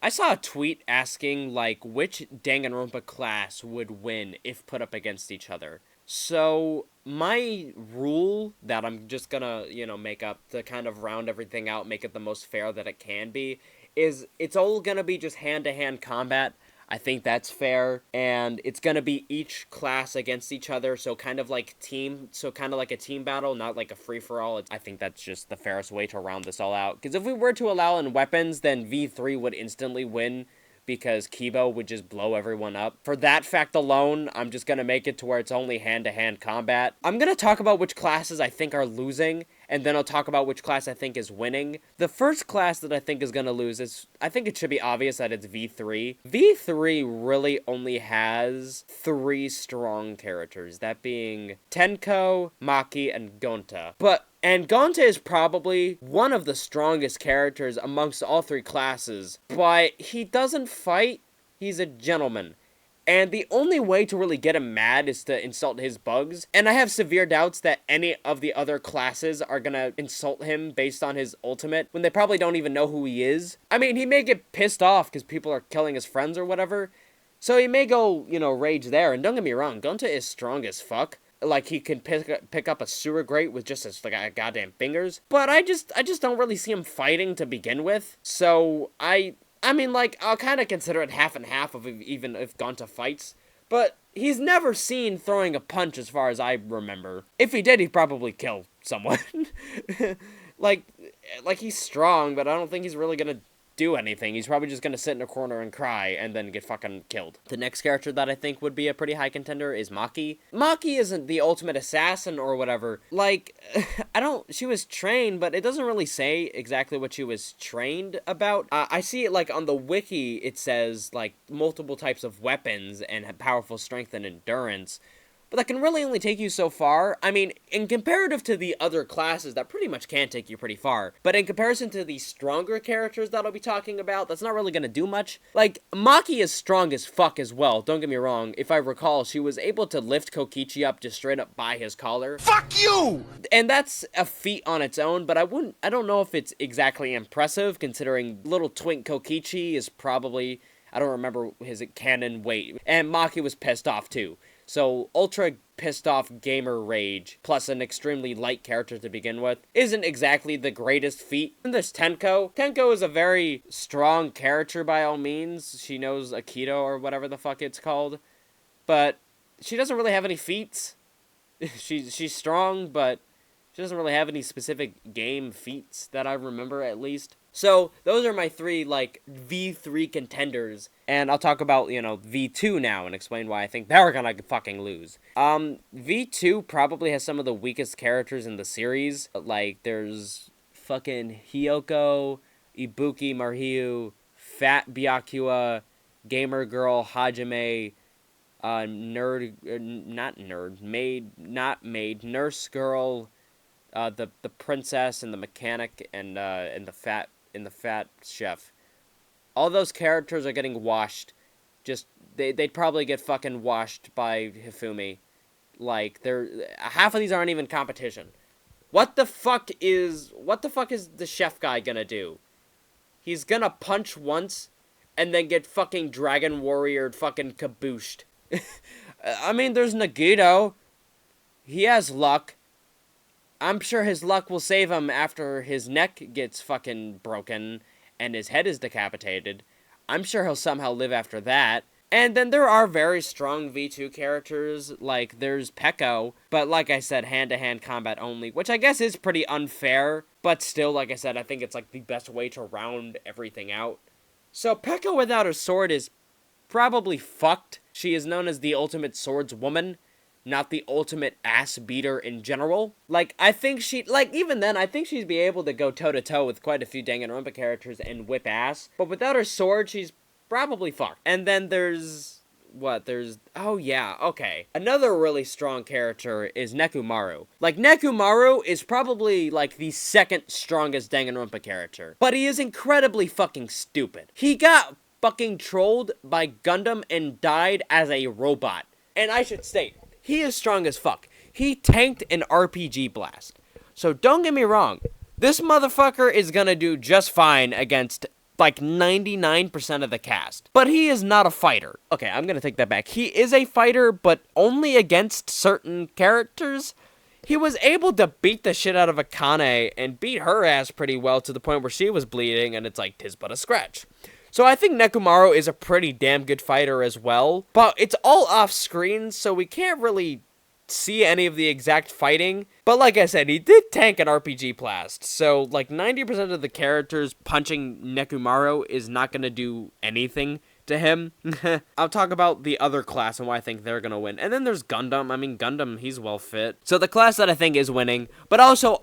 I saw a tweet asking, like, which Danganronpa class would win if put up against each other. So, my rule that I'm just gonna, make up to kind of round everything out, make it the most fair that it can be, is it's all gonna be just hand-to-hand combat. I think that's fair, and it's gonna be each class against each other, so kind of like a team battle, not like a free-for-all. I think that's just the fairest way to round this all out, because if we were to allow in weapons, then V3 would instantly win, because Kibo would just blow everyone up. For that fact alone, I'm just gonna make it to where it's only hand-to-hand combat. I'm gonna talk about which classes I think are losing, and then I'll talk about which class I think is winning. The first class that I think is gonna lose is, I think it should be obvious that it's V3. V3 really only has 3 strong characters, that being Tenko, Maki, and Gonta. And Gonta is probably one of the strongest characters amongst all 3 classes, but he doesn't fight, he's a gentleman. And the only way to really get him mad is to insult his bugs, and I have severe doubts that any of the other classes are gonna insult him based on his ultimate, when they probably don't even know who he is. I mean, he may get pissed off because people are killing his friends or whatever, so he may go, rage there, and don't get me wrong, Gonta is strong as fuck. Like, he can pick up a sewer grate with just his goddamn fingers. But I just don't really see him fighting to begin with. So, I mean, like, I'll kind of consider it half and half of even if Gonta fights. But he's never seen throwing a punch as far as I remember. If he did, he'd probably kill someone. like, he's strong, but I don't think he's really gonna do anything. He's probably just gonna sit in a corner and cry and then get fucking killed. The next character that I think would be a pretty high contender is Maki. Maki isn't the ultimate assassin or whatever. Like, she was trained, but it doesn't really say exactly what she was trained about. I see it, like, on the wiki, it says, like, multiple types of weapons and powerful strength and endurance. But that can really only take you so far. I mean, in comparative to the other classes, that pretty much can take you pretty far. But in comparison to the stronger characters that I'll be talking about, that's not really gonna do much. Like, Maki is strong as fuck as well, don't get me wrong. If I recall, she was able to lift Kokichi up just straight up by his collar. Fuck you! And that's a feat on its own, but I don't know if it's exactly impressive, considering little twink Kokichi is probably, I don't remember his canon weight. And Maki was pissed off too. So, ultra pissed off gamer rage, plus an extremely light character to begin with, isn't exactly the greatest feat. And there's Tenko. Tenko is a very strong character by all means. She knows Aikido or whatever the fuck it's called. But she doesn't really have any feats. She's strong, but she doesn't really have any specific game feats that I remember, at least. So, those are my 3, like, V3 contenders, and I'll talk about, V2 now, and explain why I think they're gonna fucking lose. V2 probably has some of the weakest characters in the series. Like, there's fucking Hiyoko, Ibuki Marhiu, Fat Byakuya, Gamer Girl, Hajime, Nurse Girl, the princess and the mechanic, and the fat chef. All those characters are getting washed. They'd probably get fucking washed by Hifumi. Like, half of these aren't even competition. What the fuck is the chef guy gonna do? He's gonna punch once and then get fucking Dragon Warrior fucking kabooshed. I mean, there's Nagito. He has luck. I'm sure his luck will save him after his neck gets fucking broken and his head is decapitated. I'm sure he'll somehow live after that. And then there are very strong V2 characters, like there's Peko, but like I said, hand-to-hand combat only, which I guess is pretty unfair, but still, like I said, I think it's like the best way to round everything out. So Peko without her sword is probably fucked. She is known as the ultimate swordswoman, not the ultimate ass beater in general. Like, I think even then, I think she'd be able to go toe-to-toe with quite a few Danganronpa characters and whip ass. But without her sword, she's probably fucked. And then oh yeah, okay. Another really strong character is Nekomaru. Like, Nekomaru is probably, like, the second strongest Danganronpa character. But he is incredibly fucking stupid. He got fucking trolled by Gundam and died as a robot. And I should state, he is strong as fuck. He tanked an RPG blast. So don't get me wrong. This motherfucker is gonna do just fine against like 99% of the cast. But he is not a fighter. Okay, I'm gonna take that back. He is a fighter, but only against certain characters. He was able to beat the shit out of Akane and beat her ass pretty well to the point where she was bleeding, and it's like, 'tis but a scratch. So I think Nekomaru is a pretty damn good fighter as well, but it's all off screen, so we can't really see any of the exact fighting. But like I said, he did tank an RPG blast, so like 90% of the characters punching Nekomaru is not going to do anything to him. I'll talk about the other class and why I think they're going to win. And then there's Gundam. I mean, Gundam, he's well fit. So the class that I think is winning, but also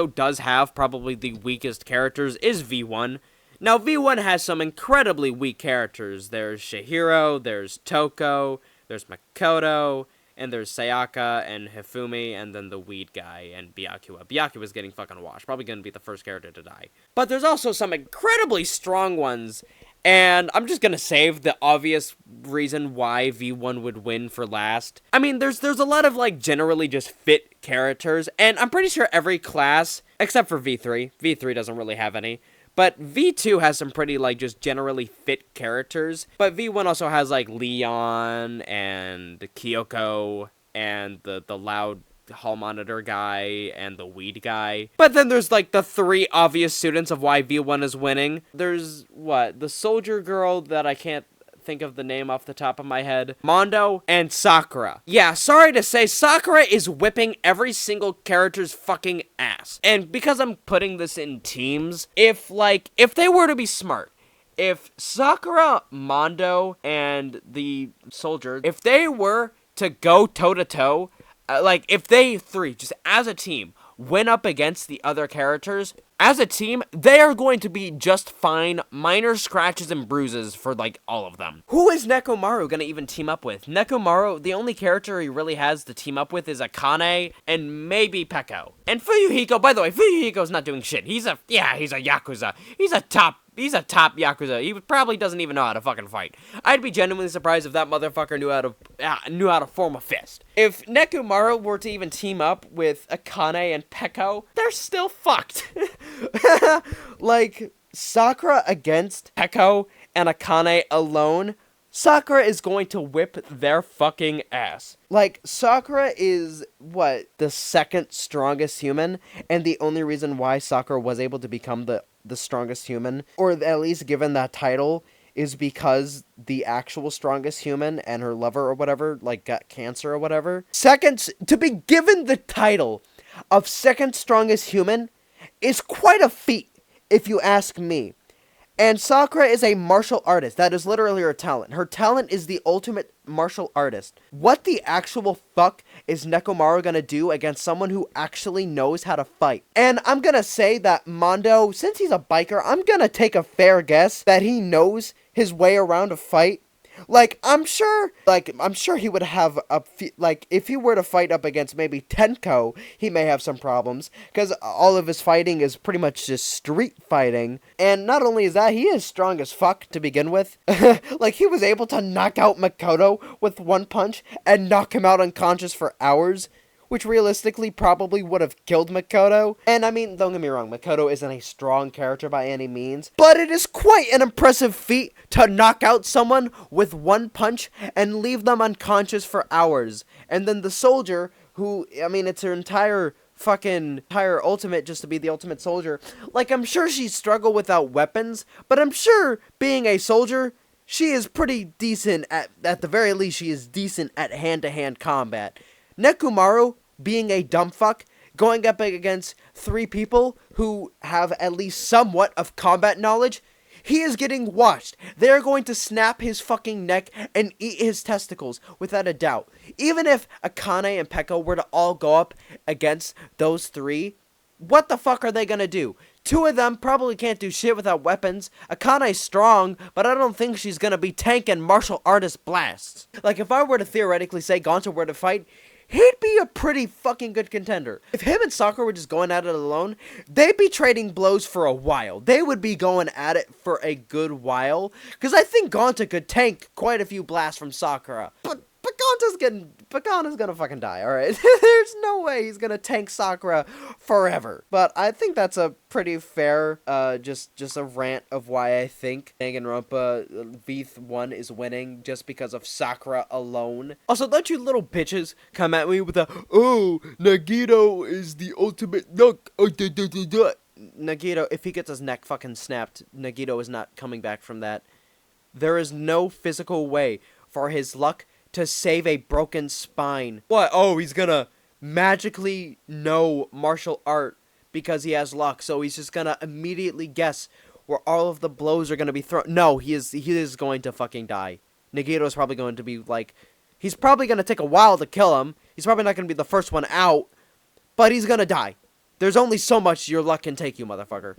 does have probably the weakest characters is V1. Now, V1 has some incredibly weak characters. There's Shihiro, there's Toko, there's Makoto, and there's Sayaka and Hifumi, and then the weed guy and Byakuya. Byakuya's getting fucking washed. Probably gonna be the first character to die. But there's also some incredibly strong ones, and I'm just gonna save the obvious reason why V1 would win for last. I mean, there's a lot of, like, generally just fit characters, and I'm pretty sure every class, except for V3 doesn't really have any, but V2 has some pretty, like, just generally fit characters. But V1 also has, like, Leon and Kyoko and the loud hall monitor guy and the weed guy. But then there's, like, the three obvious students of why V1 is winning. There's, the soldier girl that I can't think of the name off the top of my head, Mondo, and Sakura. Yeah, sorry to say, Sakura is whipping every single character's fucking ass. And because I'm putting this in teams, if they were to be smart, if Sakura, Mondo, and the soldier, if they were to go toe-to-toe, if they three, just as a team, went up against the other characters, as a team, they are going to be just fine, minor scratches and bruises for, like, all of them. Who is Nekomaru gonna even team up with? Nekomaru, the only character he really has to team up with is Akane and maybe Peko. And Fuyuhiko, by the way, Fuyuhiko's not doing shit. He's a Yakuza. He's a top Yakuza. He probably doesn't even know how to fucking fight. I'd be genuinely surprised if that motherfucker knew how to form a fist. If Nekomaru were to even team up with Akane and Peko, they're still fucked. Like, Sakura against Peko and Akane alone, Sakura is going to whip their fucking ass. Like, Sakura is, the second strongest human, and the only reason why Sakura was able to become the strongest human, or at least given that title, is because the actual strongest human and her lover or whatever, like, got cancer or whatever. To be given the title of second strongest human is quite a feat, if you ask me. And Sakura is a martial artist. That is literally her talent. Her talent is the ultimate martial artist. What the actual fuck is Nekomaru gonna do against someone who actually knows how to fight? And I'm gonna say that Mondo, since he's a biker, I'm gonna take a fair guess that he knows his way around a fight. I'm sure he would have if he were to fight up against maybe Tenko, he may have some problems, because all of his fighting is pretty much just street fighting. And not only is that, he is strong as fuck to begin with. He was able to knock out Makoto with one punch and knock him out unconscious for hours, which realistically probably would have killed Makoto. And I mean, don't get me wrong, Makoto isn't a strong character by any means, but it is quite an impressive feat to knock out someone with one punch and leave them unconscious for hours. And then the soldier, who, I mean, it's her entire ultimate just to be the ultimate soldier. I'm sure she'd struggle without weapons, but I'm sure being a soldier, she is pretty decent at the very least, she is decent at hand-to-hand combat. Nekomaru, being a dumb fuck, going up against three people who have at least somewhat of combat knowledge, he is getting washed. They are going to snap his fucking neck and eat his testicles, without a doubt. Even if Akane and Peko were to all go up against those three, what the fuck are they gonna do? Two of them probably can't do shit without weapons. Akane's strong, but I don't think she's gonna be tanking martial artist blasts. If I were to theoretically say Gonta were to fight, he'd be a pretty fucking good contender. If him and Sakura were just going at it alone, they'd be trading blows for a while. They would be going at it for a good while, because I think Gonta could tank quite a few blasts from Sakura. But Pagana's gonna fucking die, alright? There's no way he's gonna tank Sakura forever. But I think that's a pretty fair, just a rant of why I think Danganronpa V1 is winning just because of Sakura alone. Also, don't you little bitches come at me with a, oh, Nagito is the ultimate duck. Nagito, if he gets his neck fucking snapped, Nagito is not coming back from that. There is no physical way for his luck to save a broken spine. What? Oh, he's gonna magically know martial art because he has luck, so he's just gonna immediately guess where all of the blows are gonna be thrown. No, he is going to fucking die. Nagito's probably going to be like, he's probably gonna take a while to kill him. He's probably not gonna be the first one out, but he's gonna die. There's only so much your luck can take you, motherfucker.